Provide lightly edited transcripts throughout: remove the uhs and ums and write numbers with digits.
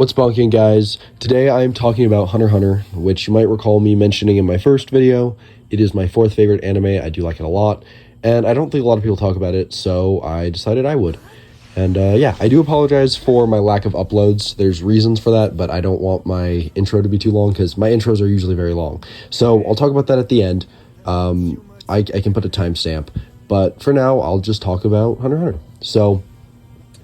What's bonking, guys? Today I am talking about Hunter x Hunter, which you might recall me mentioning in my first video. It is my fourth favorite anime. I do like it a lot, and I don't think a lot of people talk about it, so I decided I would. And yeah, I do apologize for my lack of uploads. There's reasons for that, but I don't want my intro to be too long because my intros are usually very long. So I'll talk about that at the end. I can put a timestamp, but for now, I'll just talk about Hunter x Hunter. So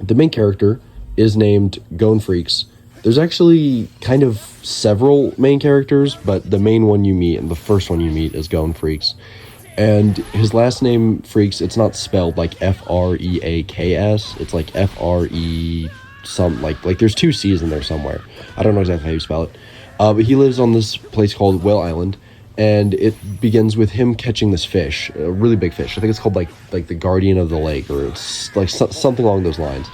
the main character is named Gon Freecss. There's actually kind of several main characters, but the main one you meet and the first one you meet is Gon Freecss. And his last name, Freecss, it's not spelled like Freaks. It's like F-R-E some, like there's two C's in there somewhere. I don't know exactly how you spell it. But he lives on this place called Whale Island, and it begins with him catching this fish, a really big fish. I think it's called like the Guardian of the Lake, or it's like something along those lines.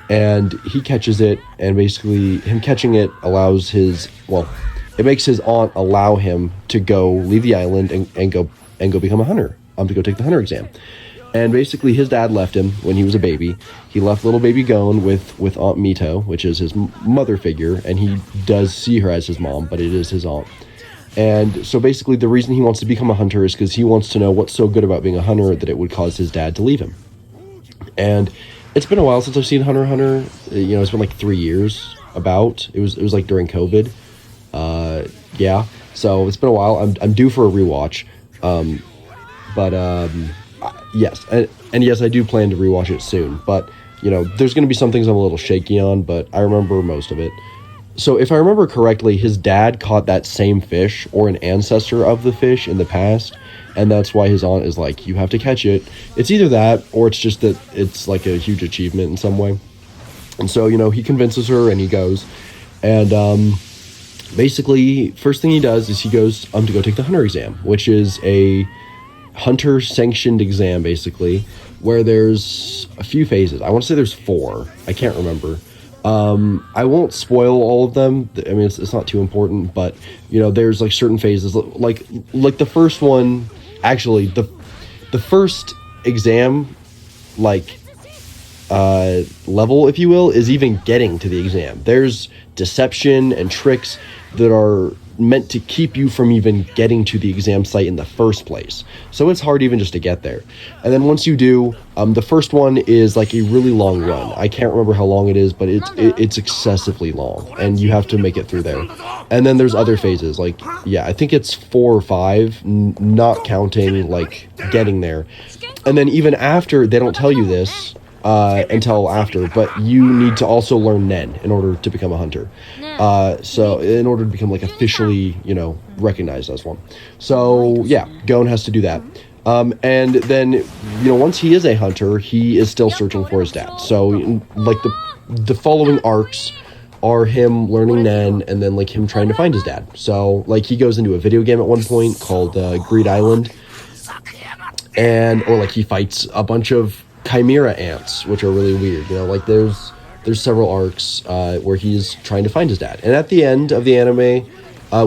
And he catches it, and basically him catching it allows it makes his aunt allow him to go leave the island and go become a hunter, to go take the hunter exam. And basically his dad left him when he was a baby. He left little baby Gon with Aunt Mito, which is his mother figure, and he does see her as his mom, but it is his aunt. And so basically the reason he wants to become a hunter is because he wants to know what's so good about being a hunter that it would cause his dad to leave him. And it's been a while since I've seen Hunter x Hunter. You know, it's been like 3 years about. It was like during COVID. Yeah. So it's been a while. I'm due for a rewatch. Yes. And yes, I do plan to rewatch it soon. But, you know, there's going to be some things I'm a little shaky on, but I remember most of it. So if I remember correctly, his dad caught that same fish, or an ancestor of the fish, in the past. And that's why his aunt is like, you have to catch it. It's either that, or it's just that it's like a huge achievement in some way. And so, you know, he convinces her and he goes. And basically, first thing he does is he goes to go take the hunter exam, which is a hunter-sanctioned exam, basically, where there's a few phases. I want to say there's 4. I can't remember. I won't spoil all of them. I mean, it's not too important, but, you know, there's like certain phases, like the first one. Actually, the first exam, level, if you will, is even getting to the exam. There's deception and tricks that are meant to keep you from even getting to the exam site in the first place. So it's hard even just to get there. And then once you do, the first one is like a really long run. I can't remember how long it is, but it's excessively long, and you have to make it through there. And then there's other phases, like, yeah, I think it's 4 or 5, not counting like getting there. And then even after, they don't tell you this until after, but you need to also learn Nen in order to become a hunter. So in order to become like officially, you know, recognized as one. So yeah, Gon has to do that. And then, you know, once he is a hunter, he is still searching for his dad. So like the following arcs are him learning Nen, and then like him trying to find his dad. So like he goes into a video game at one point called Greed Island, or like he fights a bunch of chimera ants, which are really weird. You know, like there's several arcs where he's trying to find his dad. And at the end of the anime,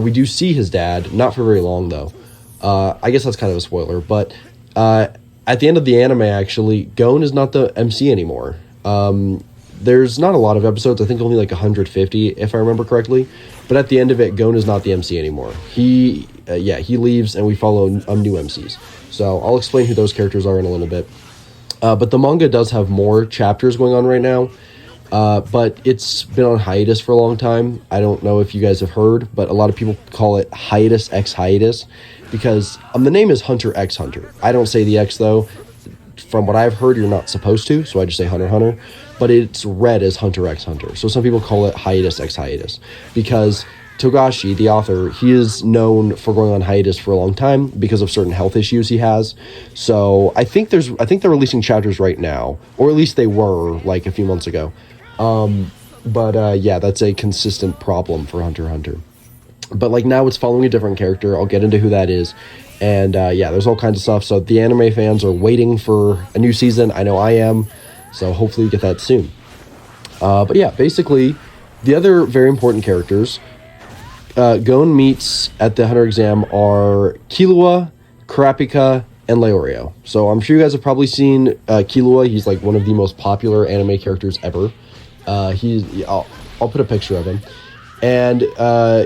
we do see his dad, not for very long though. I guess that's kind of a spoiler, but at the end of the anime, actually, Gon is not the MC anymore. There's not a lot of episodes, I think only like 150 if I remember correctly, but at the end of it, Gon is not the MC anymore. He leaves, and we follow new MCs. So I'll explain who those characters are in a little bit. But the manga does have more chapters going on right now, but it's been on hiatus for a long time. I don't know if you guys have heard, but a lot of people call it hiatus x hiatus, because the name is Hunter x Hunter. I don't say the X, though. From what I've heard, you're not supposed to, so I just say Hunter x Hunter, but it's read as Hunter x Hunter. So some people call it hiatus x hiatus, because Togashi, the author, he is known for going on hiatus for a long time because of certain health issues he has. So I think they're releasing chapters right now, or at least they were like a few months ago. Yeah, that's a consistent problem for Hunter x Hunter. But like now it's following a different character. I'll get into who that is. And yeah, there's all kinds of stuff. So the anime fans are waiting for a new season. I know I am. So hopefully we get that soon. But yeah, basically the other very important characters Gon meets at the hunter exam are Killua, Kurapika, and Leorio. So I'm sure you guys have probably seen Killua. He's like one of the most popular anime characters ever. I'll put a picture of him. And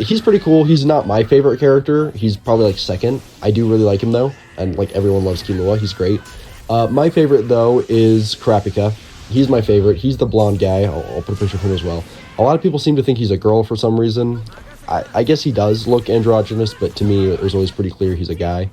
he's pretty cool. He's not my favorite character. He's probably like second. I do really like him though, and like everyone loves Killua. He's great. My favorite though is Kurapika. He's my favorite. He's the blonde guy. I'll put a picture of him as well. A lot of people seem to think he's a girl for some reason. I guess he does look androgynous, but to me, it was always pretty clear he's a guy.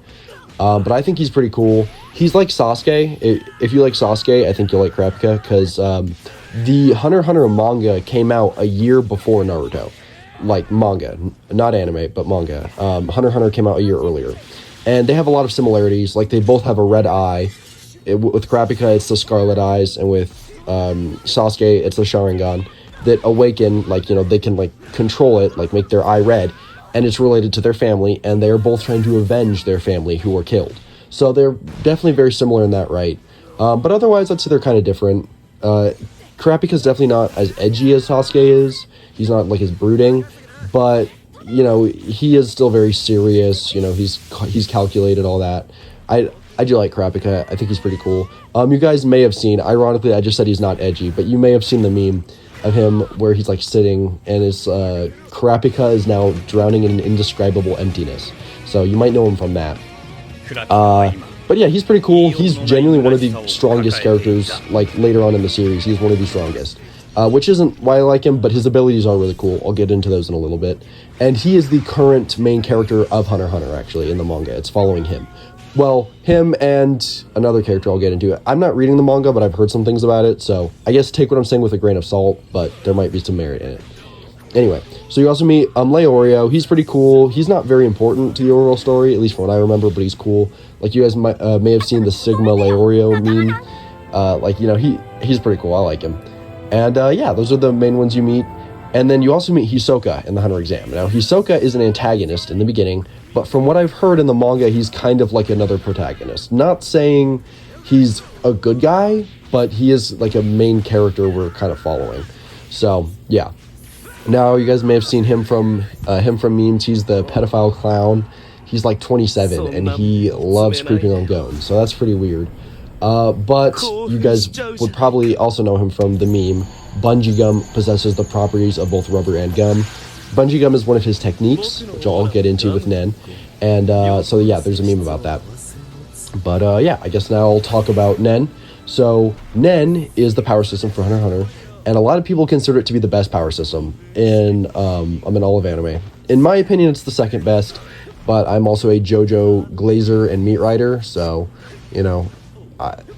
But I think he's pretty cool. He's like Sasuke. If you like Sasuke, I think you'll like Kurapika, because the Hunter x Hunter manga came out a year before Naruto. Like manga, not anime, but manga. Hunter x Hunter came out a year earlier. And they have a lot of similarities. Like, they both have a red eye. With Kurapika, it's the scarlet eyes, and with Sasuke, it's the Sharingan that awaken, like, you know, they can, like, control it, like, make their eye red, and it's related to their family, and they're both trying to avenge their family who were killed. So they're definitely very similar in that right. But otherwise, I'd say they're kind of different. Kurapika's definitely not as edgy as Sasuke is. He's not, like, as brooding, but, you know, he is still very serious. You know, he's calculated, all that. I do like Kurapika. I think he's pretty cool. You guys may have seen, ironically, I just said he's not edgy, but you may have seen the meme of him where he's like sitting and his Kurapika is now drowning in an indescribable emptiness. So you might know him from that. But yeah, he's pretty cool. He's genuinely one of the strongest characters, like later on in the series. He's one of the strongest. Which isn't why I like him, but his abilities are really cool. I'll get into those in a little bit. And he is the current main character of Hunter x Hunter, actually, in the manga. It's following him. Well, him and another character I'll get into. I'm not reading the manga, but I've heard some things about it, so I guess take what I'm saying with a grain of salt, but there might be some merit in it. Anyway, so you also meet Leorio. He's pretty cool. He's not very important to the overall story, at least from what I remember, but he's cool. Like, you guys may have seen the Sigma Leorio meme. Like, you know, he's pretty cool. I like him. And yeah, those are the main ones you meet. And then you also meet Hisoka in the Hunter exam. Now, Hisoka is an antagonist in the beginning, but from what I've heard in the manga, he's kind of like another protagonist. Not saying he's a good guy, but he is like a main character we're kind of following. So, yeah. Now, you guys may have seen him from memes. He's the pedophile clown. He's like 27, and he loves creeping on Gon, so that's pretty weird. But you guys would probably also know him from the meme. Bungee gum possesses the properties of both rubber and gum. Bungee gum is one of his techniques, which I'll get into with Nen. And so yeah, there's a meme about that. But yeah, I guess now I'll talk about Nen. So Nen is the power system for Hunter x Hunter, and a lot of people consider it to be the best power system in all of anime. In my opinion, it's the second best, but I'm also a JoJo glazer and meat rider, so, you know,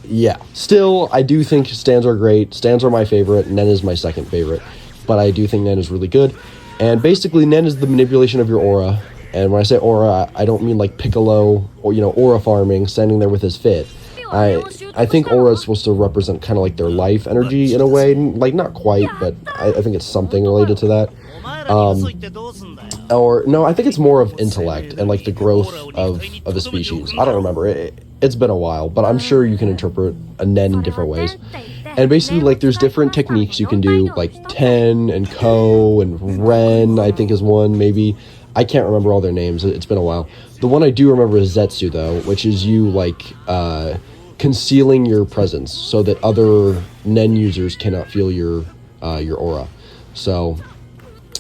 yeah. Still, I do think stands are great. Stands are my favorite. Nen is my second favorite. But I do think Nen is really good. And basically, Nen is the manipulation of your aura. And when I say aura, I don't mean like Piccolo or, you know, aura farming, standing there with his fit. I think aura is supposed to represent kind of like their life energy in a way. Like, not quite, but I think it's something related to that. Or, no, I think it's more of intellect and like the growth of a species. I don't remember. It's been a while, but I'm sure you can interpret a Nen in different ways. And basically, like, there's different techniques you can do, like Ten and Ko and Ren, I think is one, maybe. I can't remember all their names. It's been a while. The one I do remember is Zetsu, though, which is you, like, concealing your presence so that other Nen users cannot feel your aura. So,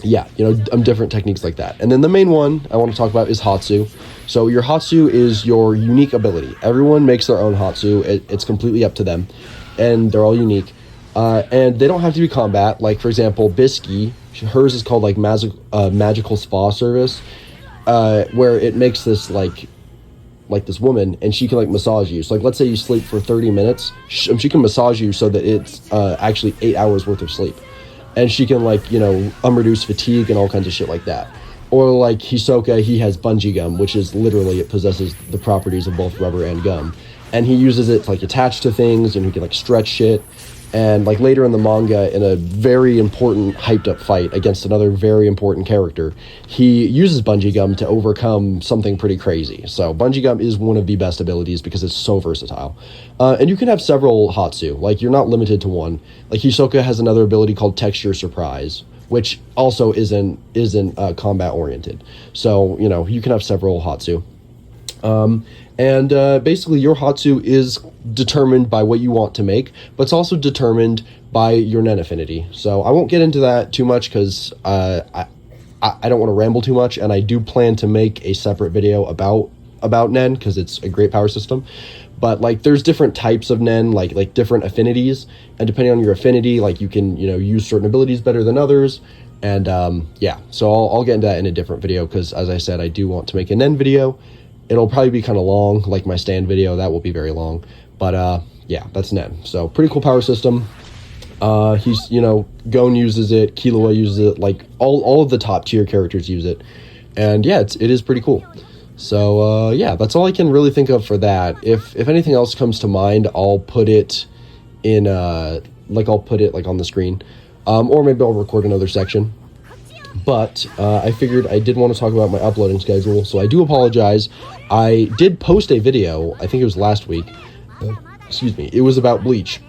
yeah, you know, different techniques like that. And then the main one I want to talk about is Hatsu. So your Hatsu is your unique ability. Everyone makes their own Hatsu. It's completely up to them. And they're all unique. And they don't have to be combat. Like, for example, Bisky, hers is called, like, Magical Spa Service, where it makes this, like this woman, and she can, like, massage you. So, like, let's say you sleep for 30 minutes. She can massage you so that it's actually 8 hours worth of sleep. And she can, like, you know, reduce fatigue and all kinds of shit like that. Or like Hisoka, he has bungee gum, which is literally, it possesses the properties of both rubber and gum. And he uses it to, like, attach to things, and he can, like, stretch shit. And, like, later in the manga, in a very important hyped up fight against another very important character, he uses bungee gum to overcome something pretty crazy. So bungee gum is one of the best abilities because it's so versatile. And you can have several Hatsu. Like, you're not limited to one. Like, Hisoka has another ability called Texture Surprise, which also isn't combat oriented. So, you know, you can have several Hatsu. And basically your Hatsu is determined by what you want to make, but it's also determined by your Nen affinity. So I won't get into that too much because I don't want to ramble too much, and I do plan to make a separate video about Nen because it's a great power system. But like, there's different types of Nen, like different affinities, and depending on your affinity, like you can use certain abilities better than others. And yeah, so I'll get into that in a different video because, as I said, I do want to make a Nen video. It'll probably be kind of long, like my stand video. That will be very long. But yeah, that's Nen. So pretty cool power system. He's, Gon uses it, Killua uses it, like all of the top tier characters use it. And yeah, it is pretty cool. So yeah, that's all I can really think of for that. If anything else comes to mind, I'll put it in I'll put it like on the screen. Or maybe I'll record another section. But I figured I did want to talk about my uploading schedule, so I do apologize. I did post a video, I think it was last week. Excuse me. It was about Bleach.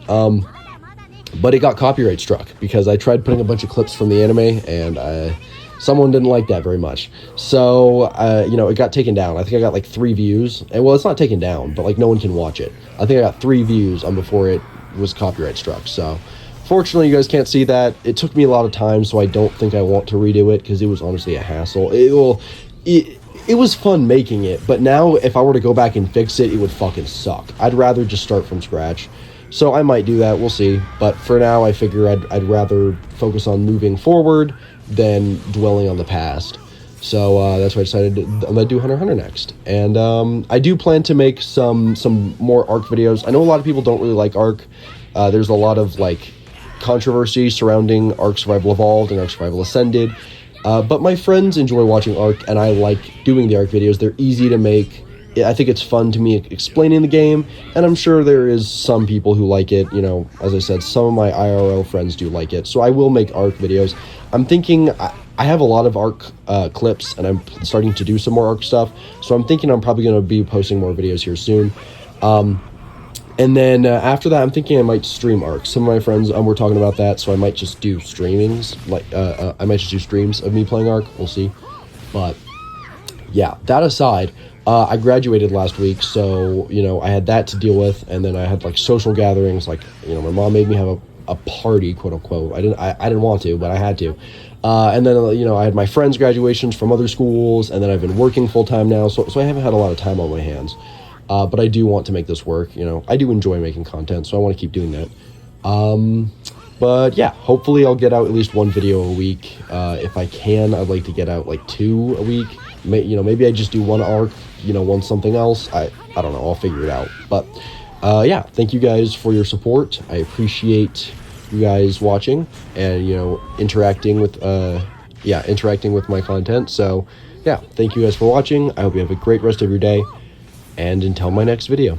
But it got copyright struck because I tried putting a bunch of clips from the anime, and someone didn't like that very much. So, it got taken down. I think I got like 3 views. And well, it's not taken down, but like no one can watch it. I think I got 3 views before it was copyright struck. So, fortunately, you guys can't see that. It took me a lot of time, so I don't think I want to redo it because it was honestly a hassle. It was fun making it, but now if I were to go back and fix it, it would fucking suck. I'd rather just start from scratch. So I might do that, we'll see. But for now, I figure I'd rather focus on moving forward than dwelling on the past. So that's why I decided I'm gonna do Hunter x Hunter next. And I do plan to make some more Arc videos. I know a lot of people don't really like Arc. There's a lot of like controversy surrounding Arc Survival Evolved and Arc Survival Ascended. But my friends enjoy watching Arc, and I like doing the Arc videos. They're easy to make. I think it's fun to me explaining the game, and I'm sure there is some people who like it. As I said, some of my IRL friends do like it, so I will make Arc videos. I'm thinking, I have a lot of Arc clips, and I'm starting to do some more Arc stuff, so I'm thinking I'm probably going to be posting more videos here soon. And then after that, I'm thinking I might stream Arc. Some of my friends were talking about that, so I might just do streamings. I might just do streams of me playing Arc. We'll see. But yeah, that aside, I graduated last week, so I had that to deal with, and then I had like social gatherings. Like my mom made me have a party, quote unquote. I didn't want to, but I had to. And then I had my friends' graduations from other schools, and then I've been working full time now, so I haven't had a lot of time on my hands. But I do want to make this work. I do enjoy making content, so I want to keep doing that. But yeah, hopefully I'll get out at least 1 video a week. If I can, I'd like to get out like 2 a week. Maybe I just do 1 Arc, 1 something else. I don't know. I'll figure it out. But yeah, thank you guys for your support. I appreciate you guys watching and interacting with my content. So yeah, thank you guys for watching. I hope you have a great rest of your day. And until my next video.